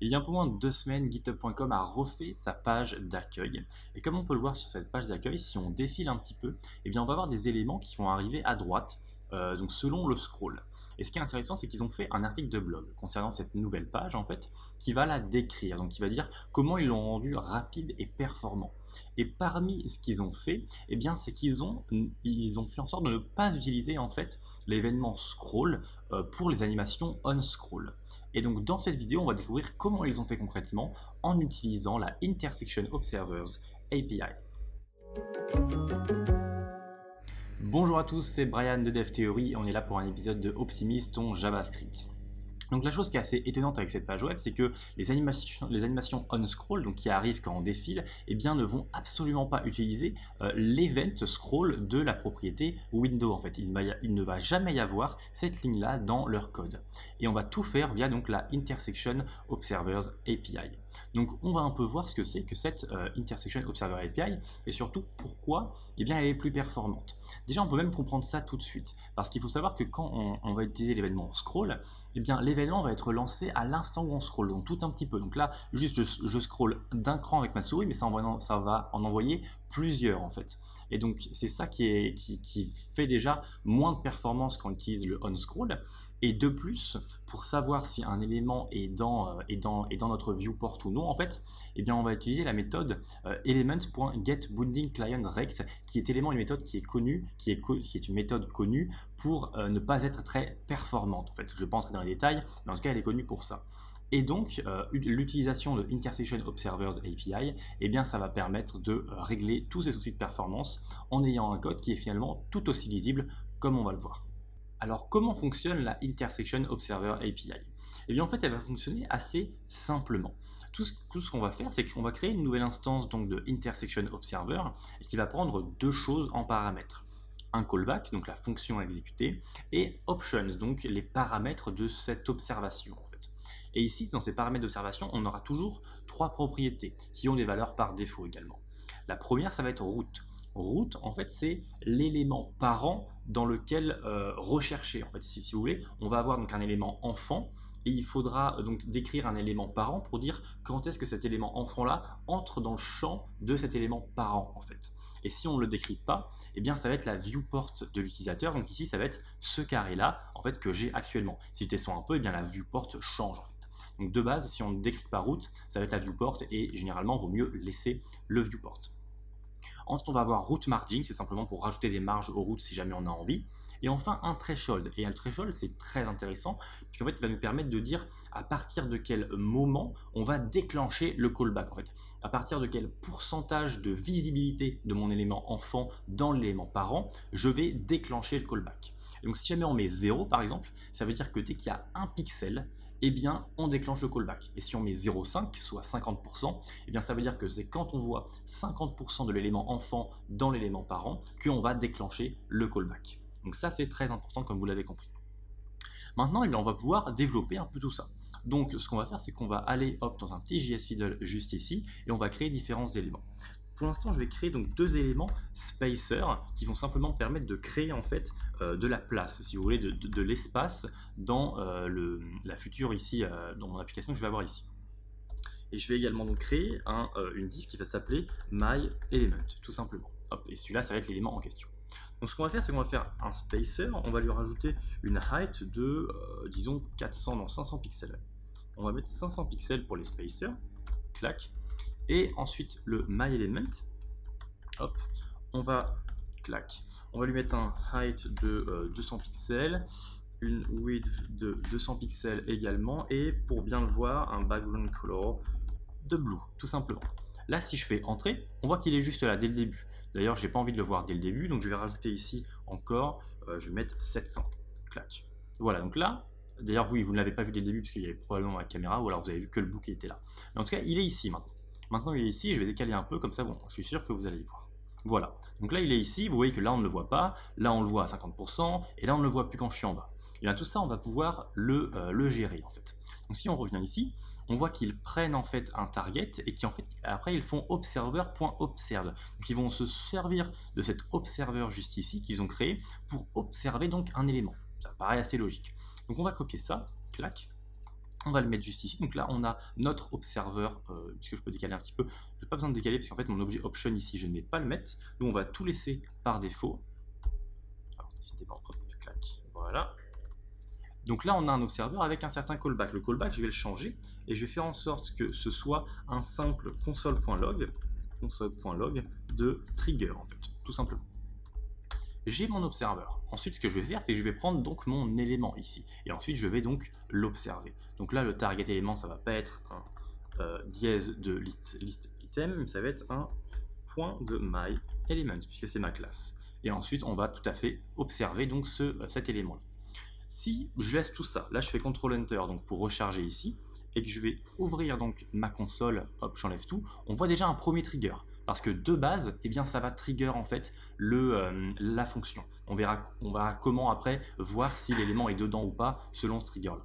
Il y a un peu moins de 2 semaines, GitHub.com a refait sa page d'accueil. Et comme on peut le voir sur cette page d'accueil, si on défile un petit peu, eh bien on va avoir des éléments qui vont arriver à droite, donc selon le scroll. Et ce qui est intéressant, c'est qu'ils ont fait un article de blog concernant cette nouvelle page, en fait, qui va la décrire, donc qui va dire comment ils l'ont rendue rapide et performant. Et parmi ce qu'ils ont fait, eh bien, c'est qu'ils ont fait en sorte de ne pas utiliser en fait l'événement scroll pour les animations on scroll. Et donc dans cette vidéo, on va découvrir comment ils ont fait concrètement en utilisant la Intersection Observers API. Bonjour à tous, c'est Brian de DevTheory et on est là pour un épisode de Optimise ton JavaScript. Donc la chose qui est assez étonnante avec cette page web, c'est que les animations on-scroll, donc qui arrivent quand on défile, eh bien, ne vont absolument pas utiliser l'event scroll de la propriété window. En fait, il ne va jamais y avoir cette ligne-là dans leur code. Et on va tout faire via donc la Intersection Observers API. Donc on va un peu voir ce que c'est que cette Intersection Observer API et surtout pourquoi eh bien, elle est plus performante. Déjà, on peut même comprendre ça tout de suite, parce qu'il faut savoir que quand on va utiliser l'événement scroll, eh bien, l'événement va être lancé à l'instant où on scroll, donc tout un petit peu. Donc là, juste je scroll d'un cran avec ma souris, mais ça va en envoyer plusieurs en fait. Et donc c'est ça qui fait déjà moins de performance quand on utilise le on-scroll. Et de plus, pour savoir si un élément est dans notre viewport ou non, en fait, eh bien, on va utiliser la méthode element.getBoundingClientRex, qui est une méthode qui est connue, qui est une méthode connue pour ne pas être très performante. En fait, je ne vais pas entrer dans les détails, mais en tout cas, elle est connue pour ça. Et donc, l'utilisation de Intersection Observers API, eh bien, ça va permettre de régler tous ces soucis de performance en ayant un code qui est finalement tout aussi lisible comme on va le voir. Alors, comment fonctionne la Intersection Observer API? Eh bien, en fait, elle va fonctionner assez simplement. Tout ce qu'on va faire, c'est qu'on va créer une nouvelle instance donc, de Intersection Observer et qui va prendre deux choses en paramètres. Un callback, donc la fonction à exécuter, et options, donc les paramètres de cette observation. En fait. Et ici, dans ces paramètres d'observation, on aura toujours trois propriétés qui ont des valeurs par défaut également. La première, ça va être route. Route, en fait, c'est l'élément parent dans lequel rechercher. En fait, si vous voulez, on va avoir donc un élément enfant et il faudra donc décrire un élément parent pour dire quand est-ce que cet élément enfant-là entre dans le champ de cet élément parent, en fait. Et si on ne le décrit pas, eh bien, ça va être la viewport de l'utilisateur. Donc ici, ça va être ce carré-là, en fait, que j'ai actuellement. Si je descends un peu, eh bien, la viewport change, en fait. Donc de base, si on ne décrit pas route, ça va être la viewport et généralement, il vaut mieux laisser le viewport. Ensuite, on va avoir route margin, c'est simplement pour rajouter des marges aux routes si jamais on a envie. Et enfin, un threshold. Et un threshold, c'est très intéressant, puisqu'en fait, il va nous permettre de dire à partir de quel moment on va déclencher le callback. En fait, à partir de quel pourcentage de visibilité de mon élément enfant dans l'élément parent, je vais déclencher le callback. Et donc, si jamais on met 0, par exemple, ça veut dire que dès qu'il y a un pixel, eh bien, on déclenche le callback. Et si on met 0,5, soit 50%, eh bien, ça veut dire que c'est quand on voit 50% de l'élément enfant dans l'élément parent qu'on va déclencher le callback. Donc ça, c'est très important comme vous l'avez compris. Maintenant, eh bien, on va pouvoir développer un peu tout ça. Donc, ce qu'on va faire, c'est qu'on va aller dans un petit JS-Fiddle juste ici et on va créer différents éléments. Pour l'instant, je vais créer donc deux éléments spacer qui vont simplement permettre de créer en fait de la place, si vous voulez, de l'espace dans la future ici, dans mon application que je vais avoir ici. Et je vais également donc créer une div qui va s'appeler myElement, tout simplement. Hop, et celui-là, ça va être l'élément en question. Donc ce qu'on va faire, c'est qu'on va faire un spacer, on va lui rajouter une height de, disons, 500 pixels. On va mettre 500 pixels pour les spacers, clac. Et ensuite le myElement, hop, on va lui mettre un height de 200 pixels, une width de 200 pixels également, et pour bien le voir, un background color de blue, tout simplement. Là, si je fais entrer, on voit qu'il est juste là dès le début. D'ailleurs, j'ai pas envie de le voir dès le début, donc je vais rajouter ici encore, je vais mettre 700, clac. Voilà, donc là, d'ailleurs, vous ne l'avez pas vu dès le début parce qu'il y avait probablement la caméra, ou alors vous avez vu que le bout qui était là. Mais en tout cas, il est ici maintenant. Maintenant, il est ici, je vais décaler un peu, comme ça, bon, je suis sûr que vous allez y voir. Voilà, donc là, il est ici, vous voyez que là, on ne le voit pas, là, on le voit à 50%, et là, on ne le voit plus quand je suis en bas. Et bien, tout ça, on va pouvoir le gérer, en fait. Donc, si on revient ici, on voit qu'ils prennent, en fait, un target, et qu'en fait, après, ils font observer.observe. Donc, ils vont se servir de cet observer juste ici, qu'ils ont créé, pour observer, donc, un élément. Ça paraît assez logique. Donc, on va copier ça, clac. On va le mettre juste ici. Donc là, on a notre observeur, puisque je peux décaler un petit peu. Je n'ai pas besoin de décaler parce qu'en fait, mon objet option ici, je ne vais pas le mettre. Donc on va tout laisser par défaut. Alors, décidément, hop, clac, voilà. Donc là, on a un observeur avec un certain callback. Le callback, je vais le changer et je vais faire en sorte que ce soit un simple console.log de trigger, en fait, tout simplement. J'ai mon observeur. Ensuite, ce que je vais faire, c'est que je vais prendre donc mon élément ici. Et ensuite, je vais donc l'observer. Donc là, le target élément, ça ne va pas être un dièse de list item, mais ça va être un point de my element, puisque c'est ma classe. Et ensuite, on va tout à fait observer donc cet élément-là. Si je laisse tout ça, là je fais CTRL-Enter donc pour recharger ici, et que je vais ouvrir donc ma console, hop, j'enlève tout, on voit déjà un premier trigger. Parce que de base, eh bien, ça va trigger en fait la fonction. On verra comment après voir si l'élément est dedans ou pas selon ce trigger-là.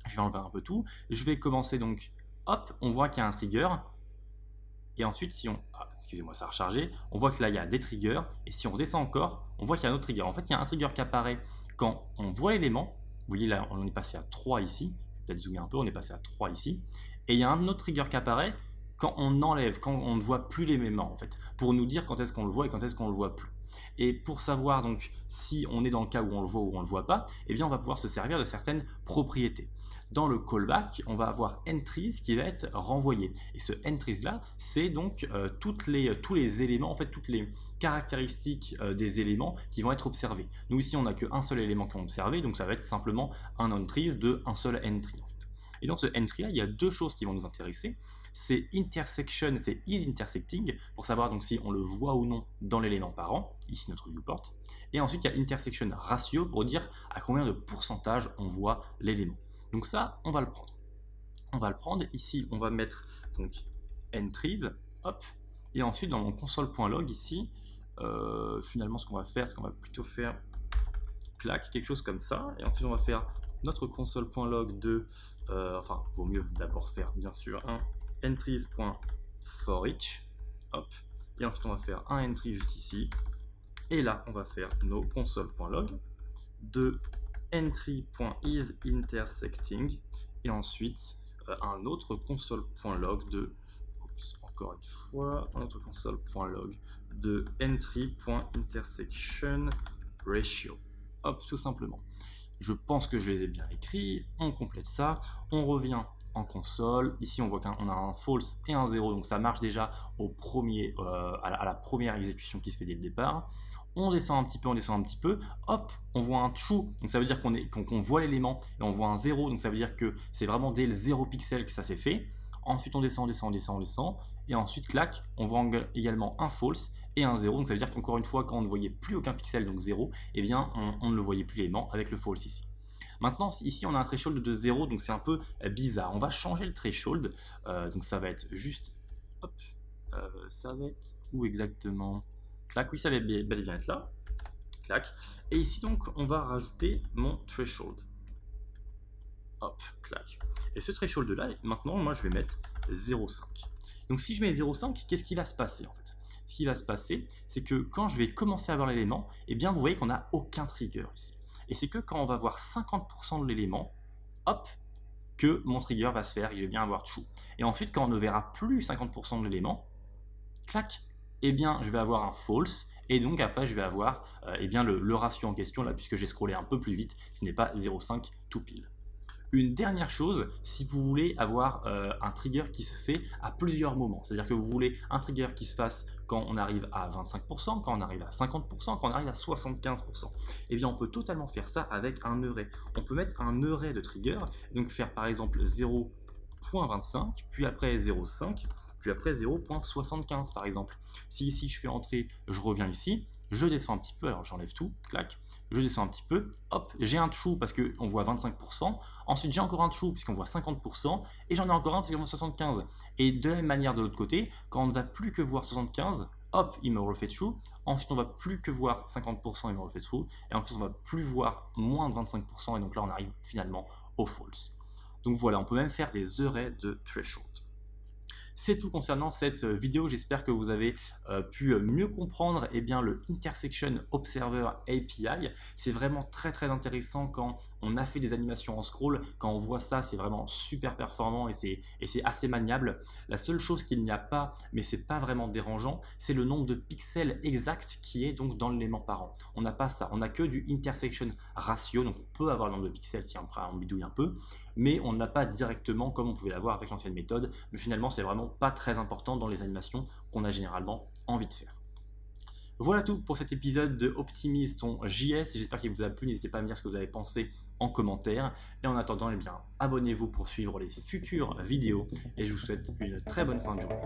Je vais enlever un peu tout. Je vais commencer donc, hop, on voit qu'il y a un trigger. Et ensuite, si on... Ah, excusez-moi, ça a rechargé. On voit que là, il y a des triggers. Et si on redescend encore, on voit qu'il y a un autre trigger. En fait, il y a un trigger qui apparaît quand on voit l'élément. Vous voyez là, on est passé à 3 ici. Je vais peut-être zoomer un peu, on est passé à 3 ici. Et il y a un autre trigger qui apparaît quand on enlève, quand on ne voit plus l'élément, en fait, pour nous dire quand est-ce qu'on le voit et quand est-ce qu'on ne le voit plus. Et pour savoir donc si on est dans le cas où on le voit ou on ne le voit pas, eh bien on va pouvoir se servir de certaines propriétés. Dans le callback, on va avoir entries qui va être renvoyé. Et ce entries là, c'est donc tous les éléments, en fait toutes les caractéristiques des éléments qui vont être observés. Nous ici, on n'a qu'un seul élément qu'on a observé, donc ça va être simplement un entries de un seul entry. En fait. Et dans ce entry là, il y a deux choses qui vont nous intéresser. C'est intersection, c'est is intersecting, pour savoir donc si on le voit ou non dans l'élément parent, ici notre viewport. Et ensuite, il y a intersection ratio pour dire à combien de pourcentage on voit l'élément. Donc ça, on va le prendre. On va le prendre, ici, on va mettre donc entries, hop, et ensuite dans mon console.log ici, finalement ce qu'on va faire, c'est qu'on va plutôt faire clac, quelque chose comme ça, et ensuite on va faire notre console.log de, enfin, vaut mieux d'abord faire bien sûr un entries.forEach, hop, et ensuite on va faire un entry juste ici, et là on va faire nos console.log de entry.isIntersecting, et ensuite un autre console.log de, encore une fois, un autre console.log de entry.intersection hop, tout simplement. Je pense que je les ai bien écrits, on complète ça, on revient en console, ici on voit qu'on a un false et un 0, donc ça marche déjà au premier, à la première exécution qui se fait dès le départ. On descend un petit peu, hop, on voit un true, donc ça veut dire qu'on voit l'élément, et on voit un 0, donc ça veut dire que c'est vraiment dès le 0 pixel que ça s'est fait. Ensuite on descend, et ensuite clac, on voit également un false et un 0, donc ça veut dire qu'encore une fois, quand on ne voyait plus aucun pixel, donc 0, eh bien on ne le voyait plus l'élément avec le false ici. Maintenant, ici on a un threshold de 0, donc c'est un peu bizarre. On va changer le threshold, donc ça va être juste, hop, ça va être où exactement? Clac, oui, ça va bel et bien être là, clac. Et ici donc, on va rajouter mon threshold. Hop, clac. Et ce threshold là, maintenant, moi je vais mettre 0,5. Donc si je mets 0,5, qu'est-ce qui va se passer en fait? Ce qui va se passer, c'est que quand je vais commencer à voir l'élément, eh bien vous voyez qu'on n'a aucun trigger ici. Et c'est que quand on va voir 50% de l'élément, hop, que mon trigger va se faire et je vais bien avoir true. Et ensuite, quand on ne verra plus 50% de l'élément, clac, eh bien je vais avoir un false. Et donc après, je vais avoir eh bien, le ratio en question, là, puisque j'ai scrollé un peu plus vite, ce n'est pas 0,5 tout pile. Une dernière chose, si vous voulez avoir un trigger qui se fait à plusieurs moments, c'est-à-dire que vous voulez un trigger qui se fasse quand on arrive à 25%, quand on arrive à 50%, quand on arrive à 75%, eh bien on peut totalement faire ça avec un array. On peut mettre un array de trigger, donc faire par exemple 0.25, puis après 0.5, puis après 0.75 par exemple. Si ici je fais entrer, je reviens ici, je descends un petit peu, alors j'enlève tout, clac, je descends un petit peu, hop, j'ai un true parce qu'on voit 25%, ensuite j'ai encore un true puisqu'on voit 50%, et j'en ai encore un parce qu'on voit 75%. Et de la même manière de l'autre côté, quand on ne va plus que voir 75%, hop, il me refait true, ensuite on ne va plus que voir 50%, il me refait true, et en plus on ne va plus voir moins de 25%, et donc là on arrive finalement au false. Donc voilà, on peut même faire des arrays de threshold. C'est tout concernant cette vidéo. J'espère que vous avez pu mieux comprendre le Intersection Observer API. C'est vraiment très très intéressant quand on a fait des animations en scroll. Quand on voit ça, c'est vraiment super performant et c'est assez maniable. La seule chose qu'il n'y a pas, mais c'est pas vraiment dérangeant, c'est le nombre de pixels exact qui est donc dans l'élément parent. On n'a pas ça, on n'a que du intersection ratio, donc on peut avoir le nombre de pixels si on bidouille un peu, mais on n'a pas directement comme on pouvait l'avoir avec l'ancienne méthode. Mais finalement, c'est vraiment pas très important dans les animations qu'on a généralement envie de faire. Voilà tout pour cet épisode de Optimise ton JS. J'espère qu'il vous a plu. N'hésitez pas à me dire ce que vous avez pensé en commentaire. Et en attendant, abonnez-vous pour suivre les futures vidéos. Et je vous souhaite une très bonne fin de journée.